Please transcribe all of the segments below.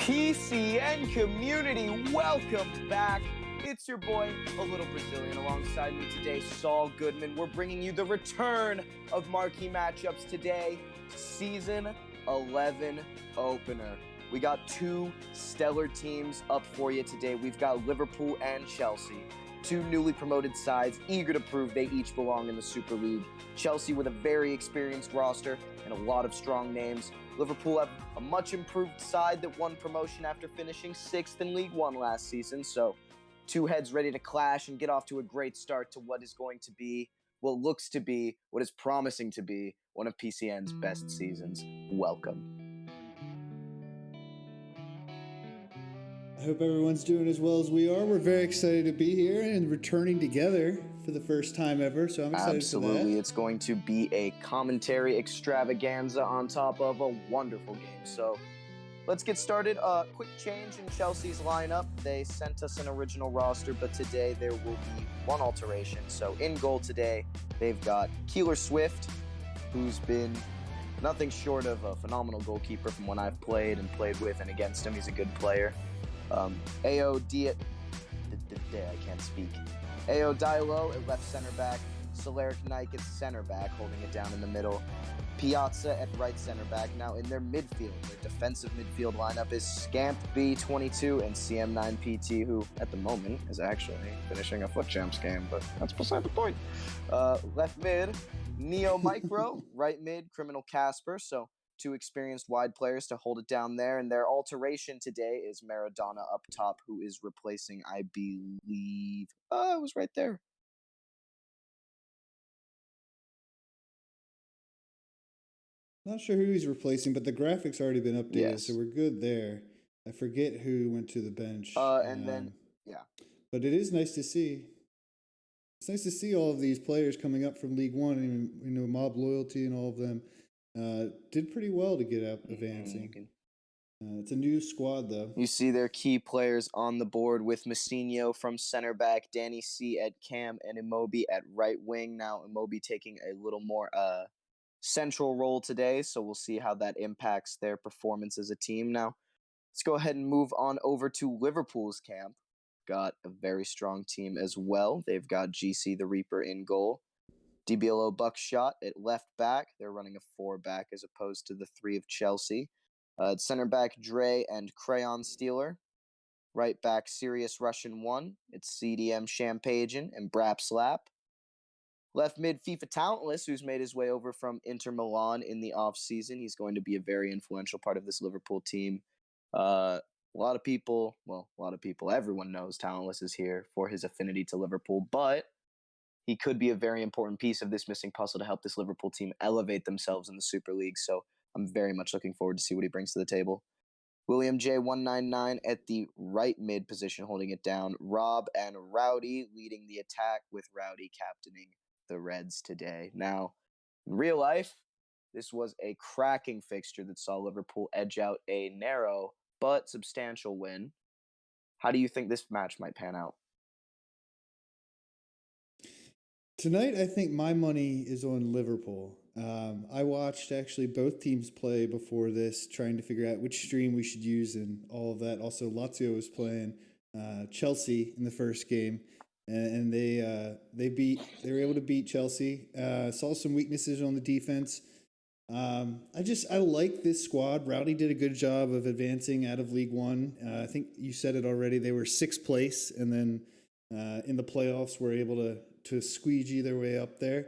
PCN community, welcome back. It's your boy, a little Brazilian, alongside me today, Saul Goodman. We're bringing you the return of marquee matchups today, Season 11 opener. We got two stellar teams up for you today. We've got Liverpool and Chelsea, two newly promoted sides, eager to prove they each belong in the Super League. Chelsea with a very experienced roster and a lot of strong names. Liverpool have a much improved side that won promotion after finishing 6th in League One last season. So two heads ready to clash and get off to a great start to what is going to be, what looks to be, what is promising to be one of PCN's best seasons. Welcome. I hope everyone's doing as well as we are. We're very excited to be here and returning together for the first time ever, so I'm excited for that. Absolutely. It's going to be a commentary extravaganza on top of a wonderful game. So let's get started. Quick change in Chelsea's lineup. They sent us an original roster, but today there will be one alteration. So in goal today, they've got Keeler Swift, who's been nothing short of a phenomenal goalkeeper from when I've played with and against him. He's a good player. Ao Diallo at left center back, Solaric Nike at center back, holding it down in the middle, Piazza at right center back. Now in their midfield, their defensive midfield lineup is Scamp B22 and CM9PT, who at the moment is actually finishing a Foot Champs game, but that's beside the point. Left mid, Neo Micro, right mid, Criminal Casper, so two experienced wide players to hold it down there. And their alteration today is Maradona up top, who is replacing, I believe, it was right there. Not sure who he's replacing, but the graphics already been updated, Yes. so we're good there. I forget who went to the bench. Yeah. But it is nice to see. It's nice to see all of these players coming up from League One, and Mob Loyalty and all of them did pretty well to get up advancing. It's a new squad, though. You see their key players on the board with Messinho from center back, Danny C at cam, and Immobile at right wing. Now Immobile taking a little more central role today, so we'll see how that impacts their performance as a team. Now, let's go ahead and move on over to Liverpool's camp. Got a very strong team as well. They've got GC the Reaper in goal. DBLO Buckshot at left back. They're running a 4-back as opposed to the 3 of Chelsea. Center back Dre and Crayon Stealer. Right back Sirius Russian 1. It's CDM Champagne and Brap Slap. Left mid FIFA Talentless, who's made his way over from Inter Milan in the offseason. He's going to be a very influential part of this Liverpool team. A lot of people, everyone knows Talentless is here for his affinity to Liverpool, but he could be a very important piece of this missing puzzle to help this Liverpool team elevate themselves in the Super League. So I'm very much looking forward to see what he brings to the table. William J199 at the right mid position, holding it down. Rob and Rowdy leading the attack, with Rowdy captaining the Reds today. Now, in real life, this was a cracking fixture that saw Liverpool edge out a narrow but substantial win. How do you think this match might pan out? Tonight, I think my money is on Liverpool. I watched actually both teams play before this, trying to figure out which stream we should use and all of that. Also, Lazio was playing Chelsea in the first game, and they were able to beat Chelsea. Saw some weaknesses on the defense. I like this squad. Rowdy did a good job of advancing out of League One. I think you said it already. They were 6th place, and then in the playoffs were able to squeegee their way up there.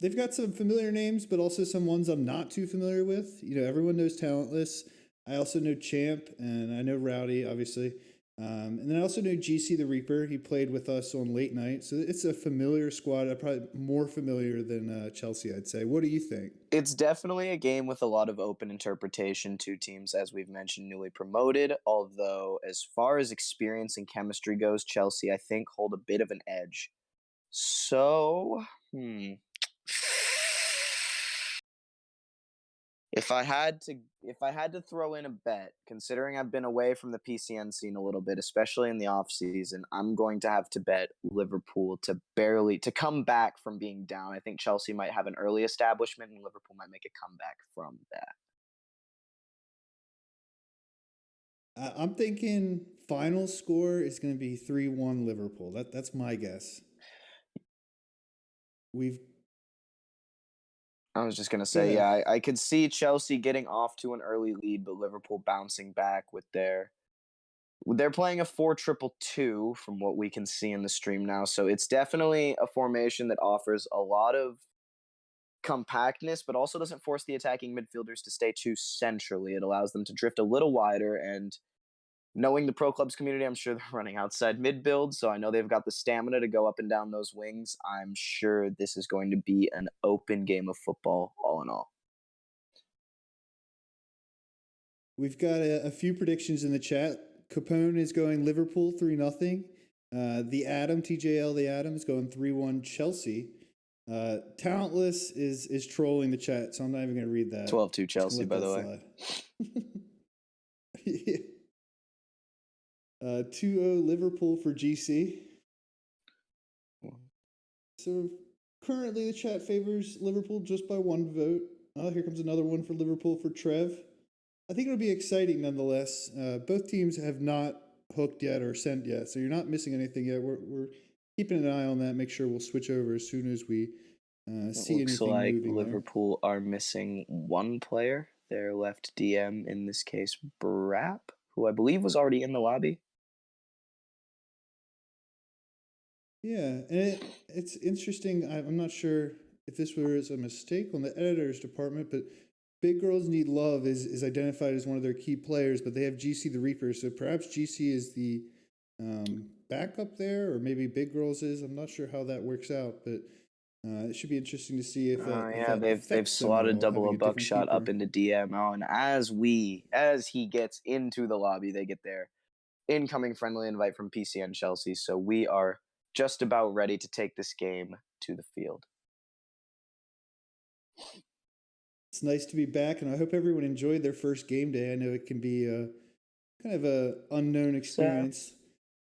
They've got some familiar names, but also some ones I'm not too familiar with. Everyone knows Talentless. I also know Champ, and I know Rowdy, obviously. And then I also know GC the Reaper. He played with us on Late Night. So it's a familiar squad. Probably more familiar than Chelsea, I'd say. What do you think? It's definitely a game with a lot of open interpretation. Two teams, as we've mentioned, newly promoted. Although, as far as experience and chemistry goes, Chelsea, I think, hold a bit of an edge. So, If I had to throw in a bet, considering I've been away from the PCN scene a little bit, especially in the off season, I'm going to have to bet Liverpool to come back from being down. I think Chelsea might have an early establishment and Liverpool might make a comeback from that. I'm thinking final score is going to be 3-1 Liverpool. That's my guess. We've I was just gonna Go say, ahead. yeah, I could see Chelsea getting off to an early lead, but Liverpool bouncing back with they're playing a 4-2-2 from what we can see in the stream now. So it's definitely a formation that offers a lot of compactness, but also doesn't force the attacking midfielders to stay too centrally. It allows them to drift a little wider. And knowing the pro clubs community, I'm sure they're running outside mid build. So I know they've got the stamina to go up and down those wings. I'm sure this is going to be an open game of football, all in all. We've got a few predictions in the chat. Capone is going Liverpool 3-0. The Adam, TJL the Adam, is going 3-1 Chelsea. Talentless is trolling the chat, so I'm not even going to read that. 12-2 Chelsea, by the way. Yeah. 2-0 Liverpool for GC. So currently the chat favors Liverpool just by 1 vote. Here comes another one for Liverpool for Trev. I think it'll be exciting nonetheless. Both teams have not hooked yet or sent yet, so you're not missing anything yet. We're keeping an eye on that. Make sure we'll switch over as soon as we see anything like moving. Liverpool are missing one player, their left DM, in this case Brap, who I believe was already in the lobby. Yeah, and it's interesting. I'm not sure if this was a mistake on the editor's department, but Big Girls Need Love is identified as one of their key players, but they have GC the Reaper, so perhaps GC is the backup there, or maybe Big Girls is. I'm not sure how that works out, but it should be interesting to see if that they've affects them at slotted all, double having a a different buckshot keeper. up into DM. Oh, and as he gets into the lobby, they get their incoming friendly invite from PCN Chelsea. So we are just about ready to take this game to the field. It's nice to be back, and I hope everyone enjoyed their first game day. I know it can be kind of a unknown experience.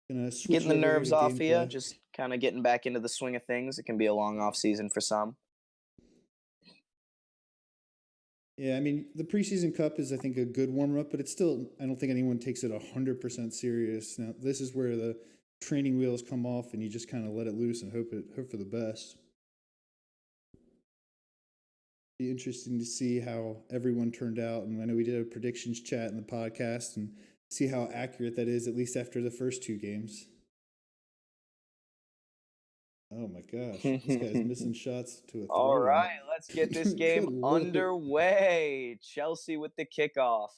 Gonna switch getting the over nerves here to off of you, gameplay. just kind of getting back into the swing of things. It can be a long off season for some. Yeah, I mean, the preseason cup is, I think, a good warm up, but it's still, I don't think anyone takes it 100% serious. Now, this is where the training wheels come off, and you just kind of let it loose and hope for the best. Be interesting to see how everyone turned out, and I know we did a predictions chat in the podcast, and see how accurate that is, at least after the first 2 games. Oh my gosh, this guy's missing shots to a throw. All right, let's get this game underway. Chelsea with the kickoff.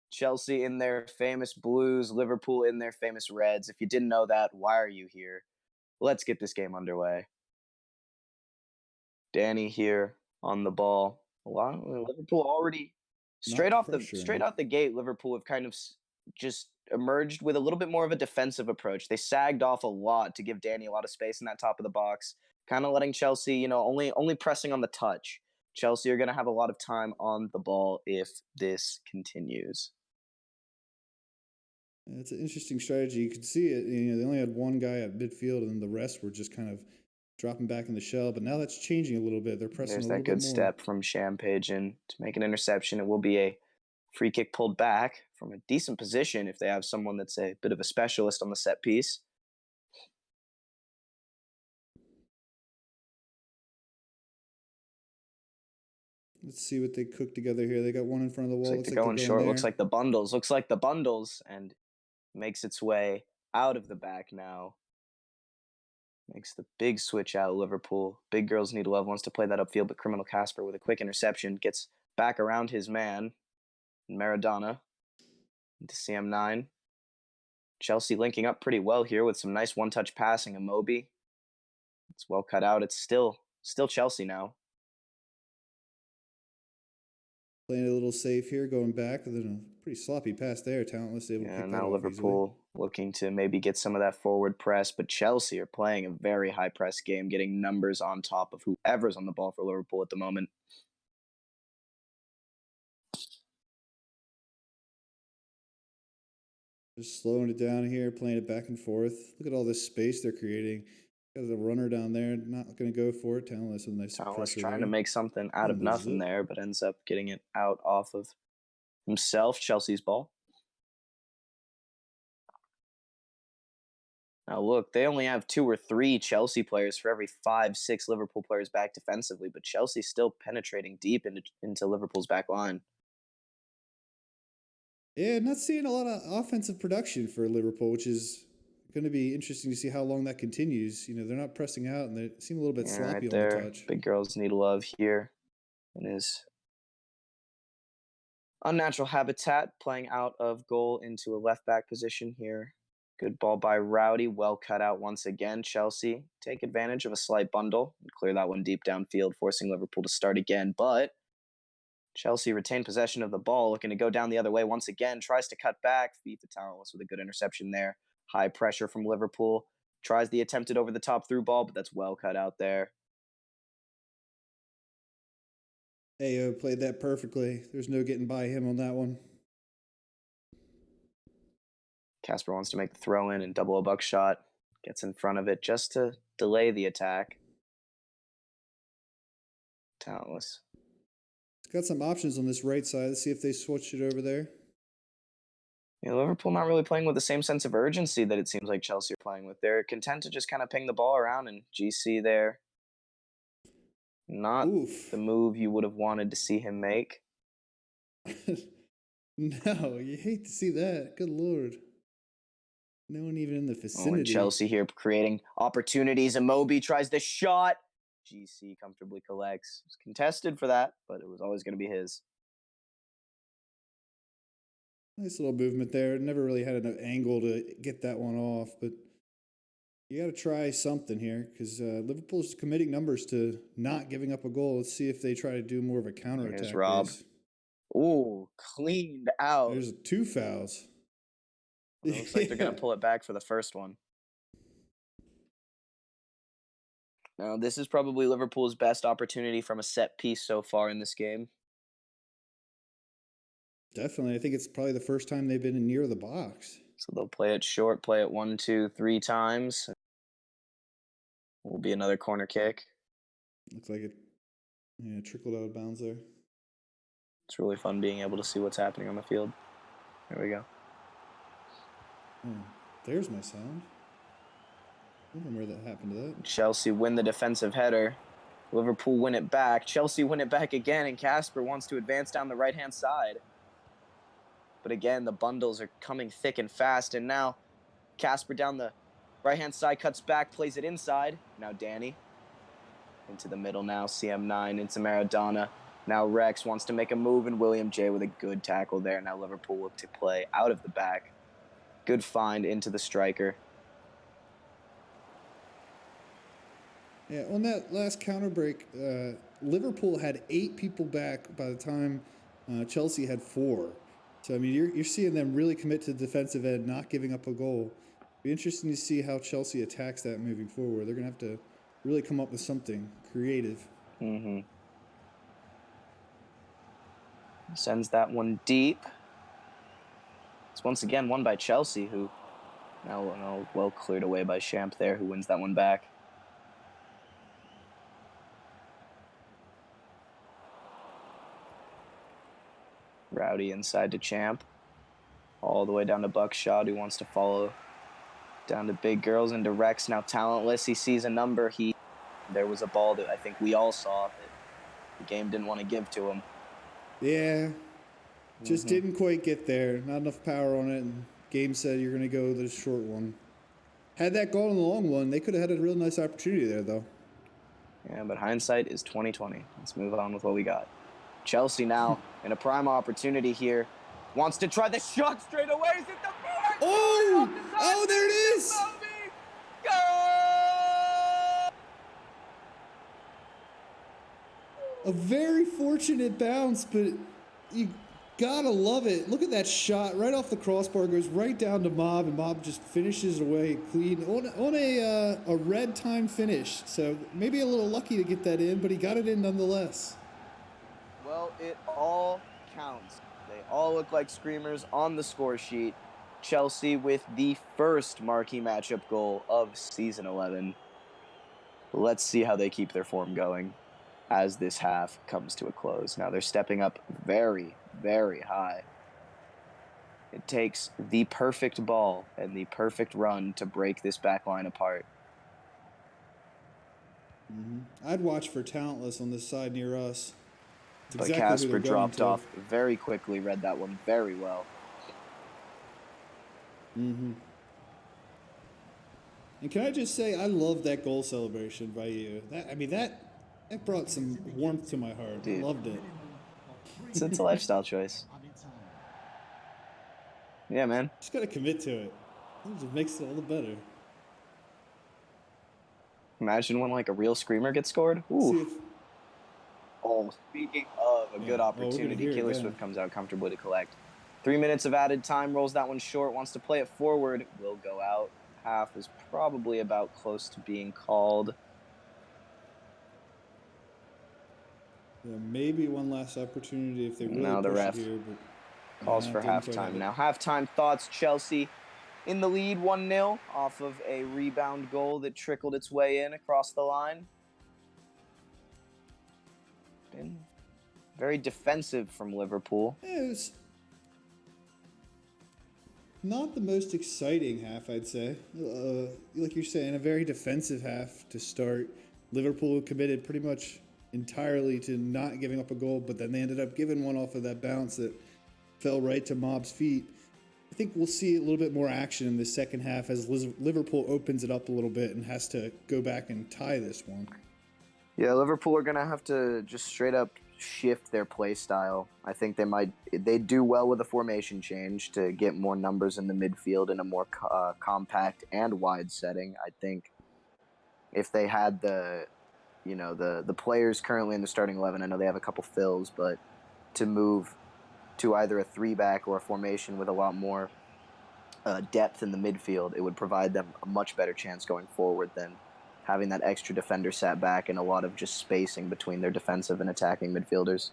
Chelsea in their famous blues, Liverpool in their famous reds. If you didn't know that, why are you here? Let's get this game underway. Danny here on the ball. Liverpool already straight out the gate. Liverpool have kind of just emerged with a little bit more of a defensive approach. They sagged off a lot to give Danny a lot of space in that top of the box, kind of letting Chelsea, only pressing on the touch. Chelsea are going to have a lot of time on the ball if this continues. It's an interesting strategy. You could see it. They only had one guy at midfield, and the rest were just kind of dropping back in the shell. But now that's changing a little bit. They're pressing a little bit more. There's that good step from Champagne to make an interception. It will be a free kick pulled back from a decent position if they have someone that's a bit of a specialist on the set piece. Let's see what they cook together here. They got one in front of the wall. Looks like they're going short. Looks like the bundles. And makes its way out of the back now. Makes the big switch out, Liverpool. Big Girls Need Love wants to play that upfield, but Criminal Casper with a quick interception gets back around his man, Maradona, into CM9. Chelsea linking up pretty well here with some nice one-touch passing. Immobile. It's well cut out. It's still Chelsea now. Playing a little safe here, going back. Then a pretty sloppy pass there. Talentless, able to pick that now off Liverpool easily. Looking to maybe get some of that forward press, but Chelsea are playing a very high press game, getting numbers on top of whoever's on the ball for Liverpool at the moment. Just slowing it down here, playing it back and forth. Look at all this space they're creating. Got the runner down there, not going to go for it. Talentless with a nice pressure trying there. to make something out of nothing there, but ends up getting it out off of himself. Chelsea's ball. Now look, they only have 2 or 3 Chelsea players for every 5, 6 Liverpool players back defensively, but Chelsea's still penetrating deep into Liverpool's back line. Yeah, not seeing a lot of offensive production for Liverpool, which is going to be interesting to see how long that continues. They're not pressing out and they seem a little bit Yeah, sloppy right on the there. touch. Big girls need love here in his unnatural habitat, playing out of goal into a left back position here. Good ball by Rowdy, well cut out once again. Chelsea take advantage of a slight bundle and clear that one deep downfield, forcing Liverpool to start again. But Chelsea retained possession of the ball, looking to go down the other way once again. Tries to cut back, beat the Talentless with a good interception there. High pressure from Liverpool. Tries the attempted over the top through ball, but that's well cut out there. Ayo played that perfectly. There's no getting by him on that one. Casper wants to make the throw in and double a buckshot. Gets in front of it just to delay the attack. Talentless. It's got some options on this right side. Let's see if they switch it over there. Yeah, Liverpool not really playing with the same sense of urgency that it seems like Chelsea are playing with. They're content to just kind of ping the ball around, and GC there. Not Oof. the move you would have wanted to see him make. No, you hate to see that. Good Lord. No one even in the vicinity. And Chelsea here creating opportunities. Immobile tries the shot. GC comfortably collects. It was contested for that, but it was always going to be his. Nice little movement there. Never really had an angle to get that one off, but you got to try something here because Liverpool's committing numbers to not giving up a goal. Let's see if they try to do more of a counterattack. Here's Rob. Ooh, cleaned out. There's 2 fouls. It looks like they're going to pull it back for the first one. Now, this is probably Liverpool's best opportunity from a set piece so far in this game. Definitely. I think it's probably the first time they've been near the box. So they'll play it short, play it 1, 2, 3 times. Will be another corner kick. Looks like it trickled out of bounds there. It's really fun being able to see what's happening on the field. There we go. Oh, there's my sound. I don't know where that happened to that. Chelsea win the defensive header. Liverpool win it back. Chelsea win it back again, and Casper wants to advance down the right-hand side. But again, the bundles are coming thick and fast, and now Casper down the right-hand side, cuts back, plays it inside. Now Danny into the middle now, CM9 into Maradona. Now Rex wants to make a move, and William J with a good tackle there. Now Liverpool look to play out of the back. Good find into the striker. Yeah, on that last counter break, Liverpool had 8 people back by the time Chelsea had 4. So, I mean, you're seeing them really commit to the defensive end, not giving up a goal. Be interesting to see how Chelsea attacks that moving forward. They're going to have to really come up with something creative. Mm-hmm. Sends that one deep. It's once again won by Chelsea, who now well cleared away by Champ there, who wins that one back. Rowdy inside to Champ. All the way down to Buckshot, who wants to follow down to Big Girls into Rex. Now Talentless, he sees a number. There was a ball that I think we all saw that the game didn't want to give to him. Yeah, just didn't quite get there. Not enough power on it. And game said you're going to go the short one. Had that gone in the long one, they could have had a real nice opportunity there, though. Yeah, but hindsight is 20/20. Let's move on with what we got. Chelsea now in a prime opportunity here. Wants to try the shot straight away. Is it the board? Oh, there it is. Goal! A very fortunate bounce, but you gotta love it. Look at that shot right off the crossbar, goes right down to Mob, and Mob just finishes away clean on a red time finish. So maybe a little lucky to get that in, but he got it in nonetheless. Well, it all counts. They all look like screamers on the score sheet. Chelsea with the first marquee matchup goal of season 11. Let's see how they keep their form going as this half comes to a close. Now they're stepping up very, very high. It takes the perfect ball and the perfect run to break this back line apart. I'd watch for talentless on this side near us. It's But exactly who they're Casper going dropped to. off very quickly, read that one very well. And can I just say, I love that goal celebration by you. That brought some warmth to my heart. Dude, I loved it. it's a lifestyle choice. Yeah, man. Just gotta commit to it. It just makes it all the better. Imagine when like a real screamer gets scored. Ooh. See if, Oh, speaking of a good yeah. Oh, we're gonna opportunity, hear it Killer then. Swift comes out comfortably to collect. 3 minutes of added time, rolls that one short, wants to play it forward, will go out. Half is probably about close to being called. Yeah, maybe one last opportunity if they really Now the push it ref here, but calls for didn't quite have halftime. it. Now halftime thoughts, Chelsea in the lead 1-0 off of a rebound goal that trickled its way in across the line. Been very defensive from Liverpool. Yeah, it was not the most exciting half, I'd say. Like you're saying, a very defensive half to start. Liverpool committed pretty much entirely to not giving up a goal, but then they ended up giving one off of that bounce that fell right to Mob's feet. I think we'll see a little bit more action in the second half as Liverpool opens it up a little bit and has to go back and tie this one. Yeah, Liverpool are going to have to just straight up shift their play style. I think they do well with a formation change to get more numbers in the midfield in a more compact and wide setting. I think if they had the players currently in the starting 11, I know they have a couple fills, but to move to either a 3-back or a formation with a lot more depth in the midfield, it would provide them a much better chance going forward than having that extra defender sat back and a lot of just spacing between their defensive and attacking midfielders.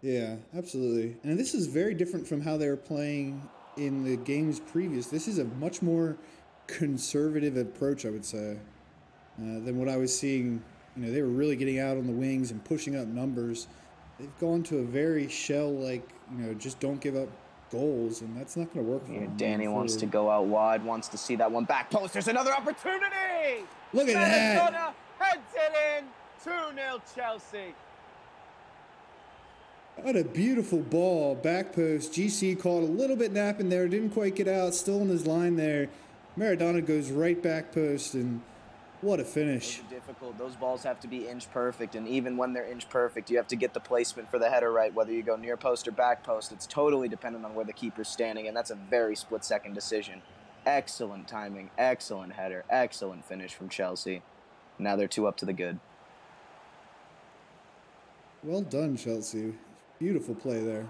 Yeah, absolutely. And this is very different from how they were playing in the games previous. This is a much more conservative approach, I would say, than what I was seeing. They were really getting out on the wings and pushing up numbers. They've gone to a very shell-like, just don't give up goals, and that's not going to work for them. Danny wants to go out wide, wants to see that one back post. There's another opportunity! Look at that! Maradona heads it in! 2-0 Chelsea. What a beautiful ball. Back post. GC called a little bit napping there. Didn't quite get out. Still in his line there. Maradona goes right back post, and what a finish. Those are difficult. Those balls have to be inch perfect, and even when they're inch perfect, you have to get the placement for the header right, whether you go near post or back post. It's totally dependent on where the keeper's standing, and that's a very split-second decision. Excellent timing, excellent header, excellent finish from Chelsea. Now they're 2 up to the good. Well done, Chelsea. Beautiful play there.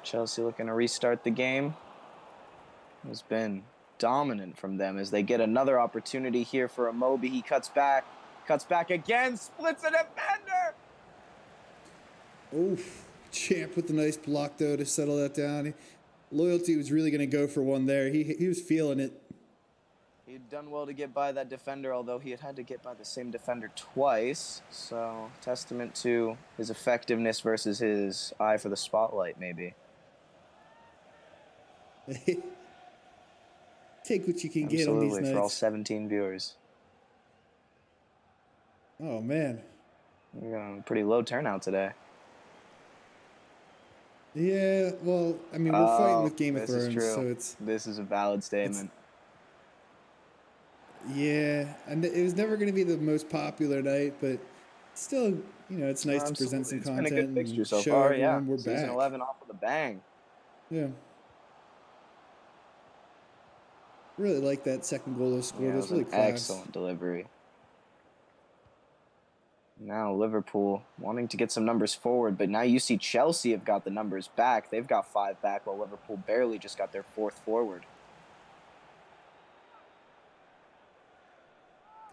Chelsea looking to restart the game. Has been dominant from them as they get another opportunity here for Immobile. He cuts back again, splits a defender. Oof. Champ with a nice block, though, to settle that down. Loyalty was really going to go for one there. He was feeling it. He'd done well to get by that defender, although he had to get by the same defender twice. So, testament to his effectiveness versus his eye for the spotlight, maybe. Take what you can get on these nights. For all 17 viewers. Oh, man. We're got a pretty low turnout today. Yeah, well, I mean, we're fighting with Game of Thrones, so this is a valid statement. Yeah, and it was never going to be the most popular night, but still, it's nice to present some content. It's been a good fixture so show far, everyone we're Season back. 11 off with a bang. Yeah. Really like that second goal they scored. Yeah, it was really an class. excellent delivery. Now Liverpool wanting to get some numbers forward, but now you see Chelsea have got the numbers back. They've got 5 back, while Liverpool barely just got their 4th forward.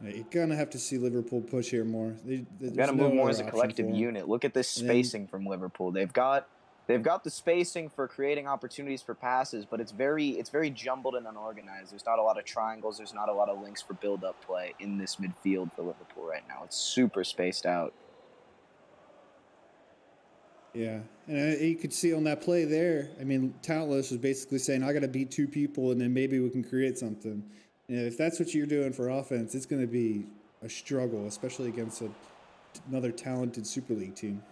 Yeah, you're going to have to see Liverpool push here more. They've got to move more as a collective unit. Look at this spacing from Liverpool. They've got They've got the spacing for creating opportunities for passes, but it's very jumbled and unorganized. There's not a lot of triangles. There's not a lot of links for build-up play in this midfield for Liverpool right now. It's super spaced out. Yeah, and you could see on that play there, I mean, Talentless was basically saying, I got to beat two people and then maybe we can create something. And if that's what you're doing for offense, it's going to be a struggle, especially against another talented Super League team.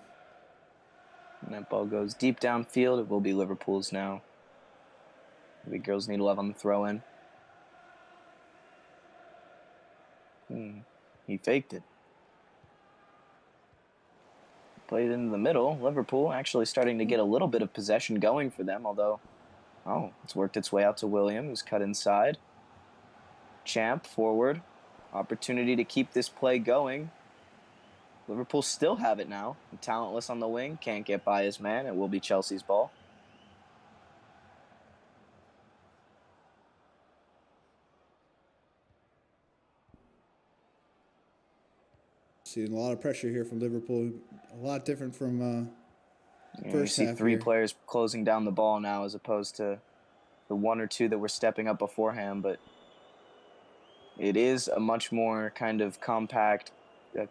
And that ball goes deep downfield. It will be Liverpool's now. The girls need love on the throw-in. He faked it. Played into the middle. Liverpool actually starting to get a little bit of possession going for them, although, it's worked its way out to William, who's cut inside. Champ forward. Opportunity to keep this play going. Liverpool still have it now. Talentless on the wing. Can't get by his man. It will be Chelsea's ball. Seeing a lot of pressure here from Liverpool. A lot different from first you see half 3 here. players closing down the ball now as opposed to the 1 or 2 that were stepping up beforehand, but it is a much more kind of compact,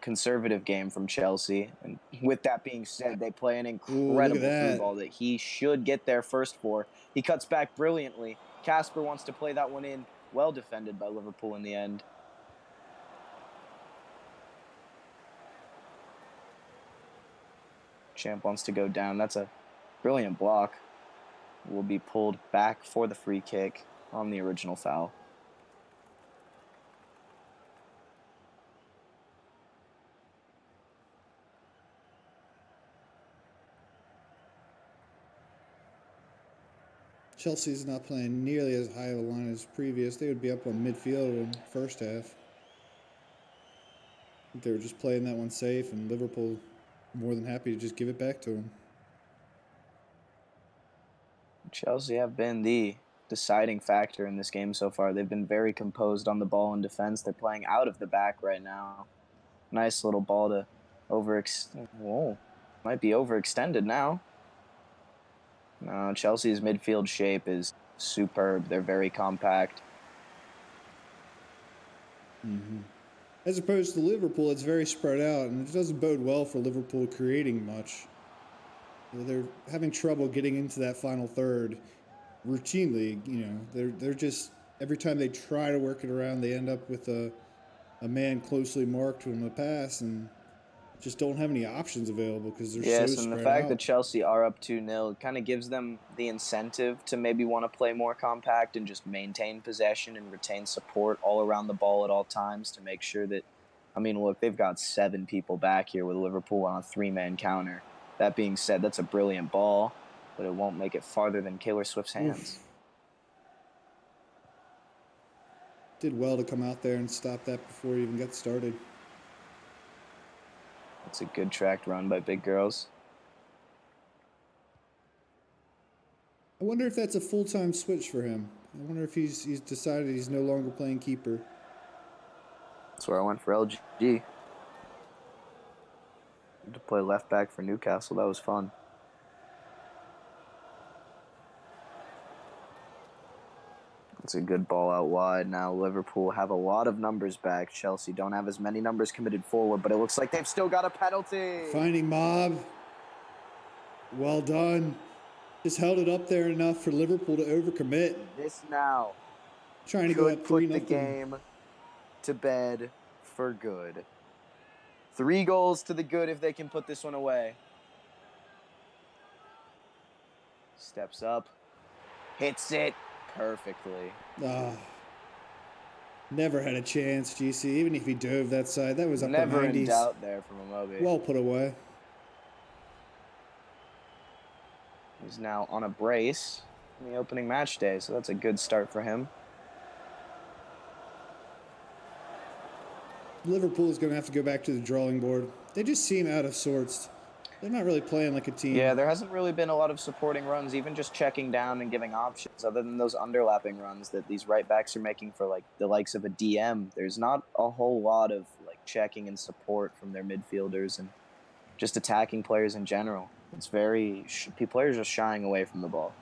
conservative game from Chelsea. And with that being said, they play an incredible through ball that he should get there first for. He cuts back brilliantly. Casper wants to play that one in. Well defended by Liverpool in the end. Champ wants to go down. That's a brilliant block. Will be pulled back for the free kick on the original foul. Chelsea's not playing nearly as high of a line as previous. They would be up on midfield in the first half. They were just playing that one safe, and Liverpool more than happy to just give it back to them. Chelsea have been the deciding factor in this game so far. They've been very composed on the ball in defense. They're playing out of the back right now. Nice little ball to Whoa. Might be overextended now. No, Chelsea's midfield shape is superb. They're very compact. Mm-hmm. As opposed to Liverpool, it's very spread out, and it doesn't bode well for Liverpool creating much. They're having trouble getting into that final third routinely. They're just, every time they try to work it around, they end up with a man closely marked on the pass and just don't have any options available because they're so spread out. Yes, and the fact that Chelsea are up 2-0 kind of gives them the incentive to maybe want to play more compact and just maintain possession and retain support all around the ball at all times to make sure that, look, they've got 7 people back here with Liverpool on a 3-man counter. That being said, that's a brilliant ball, but it won't make it farther than Taylor Swift's hands. Did well to come out there and stop that before it even got started. It's a good tracked run by big girls. I wonder if that's a full-time switch for him. I wonder if he's decided he's no longer playing keeper. That's where I went for LG. To play left back for Newcastle. That was fun. It's a good ball out wide. Now Liverpool have a lot of numbers back. Chelsea don't have as many numbers committed forward, but it looks like they've still got a penalty. Finding Mob. Well done. Just held it up there enough for Liverpool to overcommit. This now trying to go up 3-0. Put the game to bed for good. 3 goals to the good if they can put this one away. Steps up. Hits it perfectly. Never had a chance, GC. Even if he dove that side, that was up the 90s. Never in doubt there from Immobile. Well put away. He's now on a brace in the opening match day, so that's a good start for him. Liverpool is going to have to go back to the drawing board. They just seem out of sorts. They're not really playing like a team. Yeah, there hasn't really been a lot of supporting runs, even just checking down and giving options, other than those underlapping runs that these right backs are making for like the likes of a DM. There's not a whole lot of like checking and support from their midfielders and just attacking players in general. It's very players are shying away from the ball.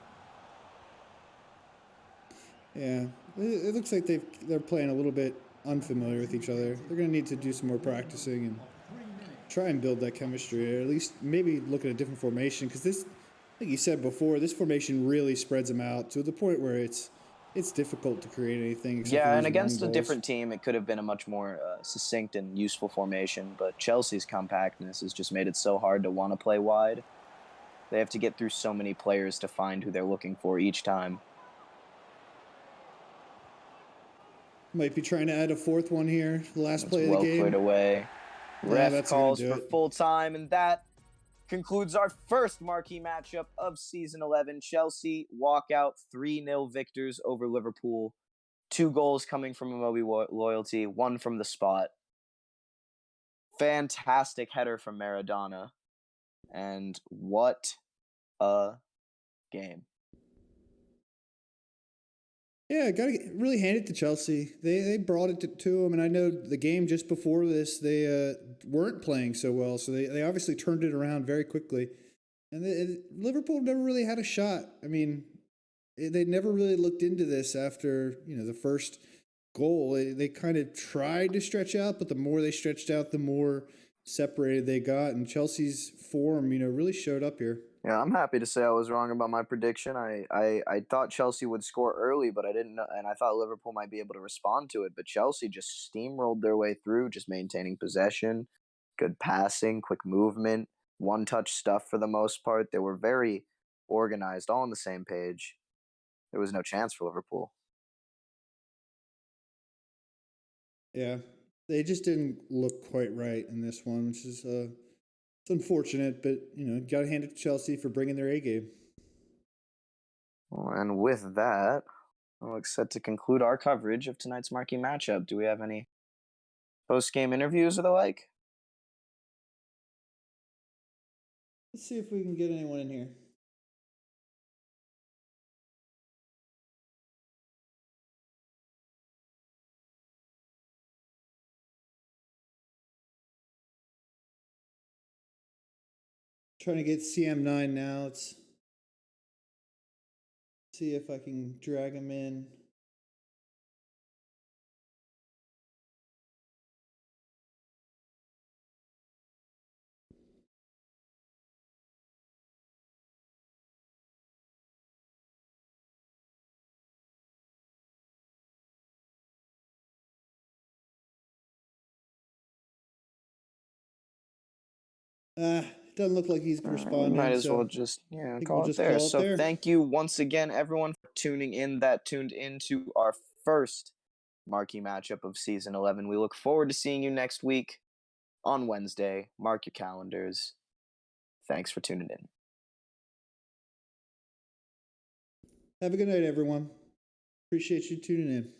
Yeah, it looks like they're playing a little bit unfamiliar with each other. They're going to need to do some more practicing and try and build that chemistry, or at least maybe look at a different formation. Because this, like you said before, this formation really spreads them out to the point where it's difficult to create anything except for Yeah, and these long against a balls. different team, it could have been a much more succinct and useful formation. But Chelsea's compactness has just made it so hard to want to play wide. They have to get through so many players to find who they're looking for each time. Might be trying to add a fourth one here. The last It's play of the well cleared game. away. Yeah, Ref that's going to calls do for it. full time, and that concludes our first marquee matchup of season 11. Chelsea walk out 3-0 victors over Liverpool. 2 goals coming from Immobile loyalty, 1 from the spot. Fantastic header from Maradona. And what a game. Yeah, gotta really hand it to Chelsea. They brought it to them, and I know the game just before this they weren't playing so well, so they obviously turned it around very quickly. And Liverpool never really had a shot. I mean, they never really looked into this after the first goal. They kind of tried to stretch out, but the more they stretched out, the more separated they got. And Chelsea's form, really showed up here. Yeah, I'm happy to say I was wrong about my prediction. I thought Chelsea would score early, but I didn't know, and I thought Liverpool might be able to respond to it. But Chelsea just steamrolled their way through, just maintaining possession, good passing, quick movement, one touch stuff for the most part. They were very organized, all on the same page. There was no chance for Liverpool. Yeah, they just didn't look quite right in this one, which is it's unfortunate, but got to hand it to Chelsea for bringing their A game. Well, and with that, we're set to conclude our coverage of tonight's marquee matchup. Do we have any post-game interviews or the like? Let's see if we can get anyone in here. Trying to get CM9 now. Let's see if I can drag him in. It doesn't look like he's We might responding, as so well just I think we'll call it just there. call it So there. thank you once again, everyone, for tuning in. That tuned into our first marquee matchup of season 11. We look forward to seeing you next week on Wednesday. Mark your calendars. Thanks for tuning in. Have a good night, everyone. Appreciate you tuning in.